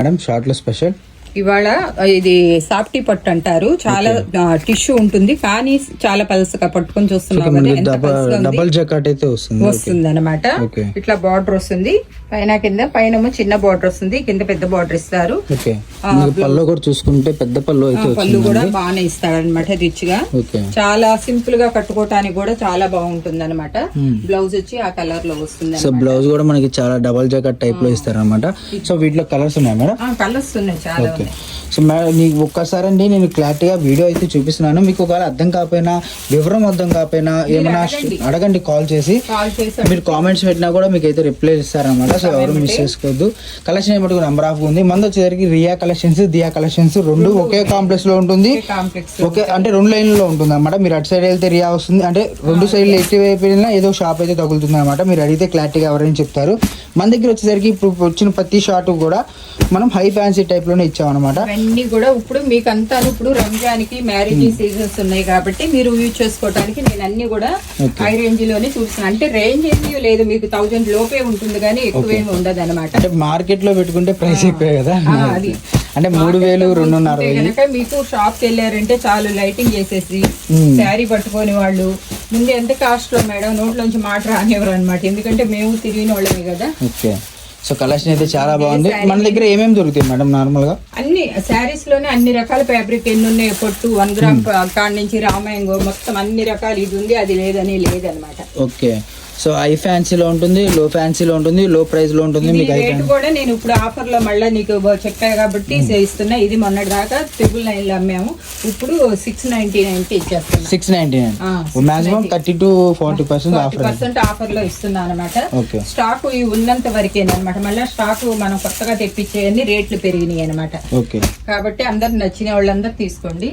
Madam short లో special ఇవాళ ఇది సాఫ్టీ పట్టు అంటారు. చాలా టిష్యూ ఉంటుంది కానీ చాలా పల్సగా పట్టుకొని చూస్తున్నాం కదా, ఎంత పల్సగా ఉంది. డబుల్ జాకెట్ అయితే వస్తుంది అనమాట. ఇట్లా బార్డర్ వస్తుంది, పైన కింద. పైన చిన్న బార్డర్ వస్తుంది, కింద పెద్ద బార్డర్ ఇస్తారు. పళ్ళు కూడా చూసుకుంటే పెద్ద పళ్ళు అయితే పళ్ళు కూడా బాగానే ఇస్తాడు అనమాట, రిచ్ గా. చాలా సింపుల్ గా కట్టుకోవటానికి కూడా చాలా బాగుంటుంది అనమాట. బ్లౌజ్ వచ్చి ఆ కలర్ లో వస్తుంది. సో బ్లౌజ్ కూడా మనకి చాలా డబుల్ జాకెట్ టైప్ లో ఇస్తారు అనమాట. సో వీటిలో కలర్స్ ఉన్నాయి మేడం? కలర్స్ ఉన్నాయి చాలా. సో మేడం నీకు ఒక్కసారి అండి నేను క్లారిటీగా వీడియో అయితే చూపిస్తున్నాను. మీకు ఒకవేళ అర్థం కాకపోయినా, వివరం అర్థం కాకపోయినా ఏమైనా అడగండి కాల్ చేసి. మీరు కామెంట్స్ పెట్టినా కూడా మీకు అయితే రిప్లై ఇస్తారనమాట. సో ఎవరు మిస్ చేసుకోవద్దు. కలెక్షన్ ఏమో నెంబర్ ఆఫ్ ఉంది. మంది వచ్చేసరికి రియా కలెక్షన్స్, దియా కలెక్షన్స్ రెండు ఒకే కాంప్లెక్స్ లో ఉంటుంది. ఓకే, అంటే రెండు లైన్ లో ఉంటుంది అనమాట. మీరు అటు సైడ్ వెళ్తే రియా వస్తుంది, అంటే రెండు సైడ్లు ఎట్టి అయిపోయినా ఏదో షాప్ అయితే తగులుతుంది అనమాట. మీరు అడిగితే క్లారిటీగా ఎవరైనా చెప్తారు. మన దగ్గర వచ్చేసరికి ఇప్పుడు వచ్చిన ప్రతి షార్ట్ కూడా మనం హై ఫ్యాన్సీ టైప్ లోనే ఇచ్చాం అనమాట. అన్ని కూడా ఇప్పుడు మీకు అంతా ఇప్పుడు రంజాన్ కి మ్యారేజ్ సీజన్స్ ఉన్నాయి కాబట్టి మీరు యూజ్ చేసుకోవడానికి నేను అన్ని కూడా హై రేంజ్ లోనే చూస్తున్నాను. అంటే రేంజ్ ఏమీ లేదు, మీకు 1000 లోపే ఉంటుంది కానీ ఎక్కువేమి ఉండదు అనమాట. అంటే మార్కెట్ లో పెట్టుకుంటే ప్రైస్ ఎక్కువే కదా, అది అంటే 3000 2.5 కనుక మీకు షాప్ కి వెళ్ళారంటే చాలు, లైటింగ్ చేసేసి శారీ పట్టుకొని వాళ్ళు ముందు ఎంత కాస్ట్ లో మేడం నోట్లోంచి మాట రానివ్వరు అనమాట. ఎందుకంటే మేము తిరిగిన వాళ్ళమే కదా. ఓకే, సో కలెక్షన్ అయితే చాలా బాగుంది. మన దగ్గర ఏమేమి దొరుకుతాయి మేడం నార్మల్ గా? అన్ని శారీస్ లోనే అన్ని రకాల ఫ్యాబ్రిక్ ఎన్ని ఉన్నాయి, పొట్టు 1 గ్రామ్ కాడ నుంచి రామాయంగో మొత్తం అన్ని రకాలు. ఇది ఉంది అది లేదని లేదనమాట. ఓకే, సో హై ఫ్యాన్సీలో ఉంటుంది, లో ఫ్యాన్సీలో ఉంటుంది, లో ప్రైస్ లో ఉంటుంది. మీకు రేట్ కూడా నేను ఇప్పుడు ఆఫర్ లో మళ్ళీ నీకు చెప్పా కాబట్టి ఇస్తున్నా. ఇది మొన్నటి దాకా 999 లో అమ్మాము, ఇప్పుడు 699 కి ఇచ్చేస్తున్నా. 699 మాక్సిమం 30 to 40% ఆఫర్ లో ఇస్తున్నా అనమాట. స్టాక్ ఉన్నంత వరకేనమాట. మళ్ళీ స్టాక్ మనం కొత్తగా తెప్పించేయన్ని రేట్లు పెరిగినాయి అనమాట. కాబట్టి అందరు నచ్చిన వాళ్ళందరూ తీసుకోండి.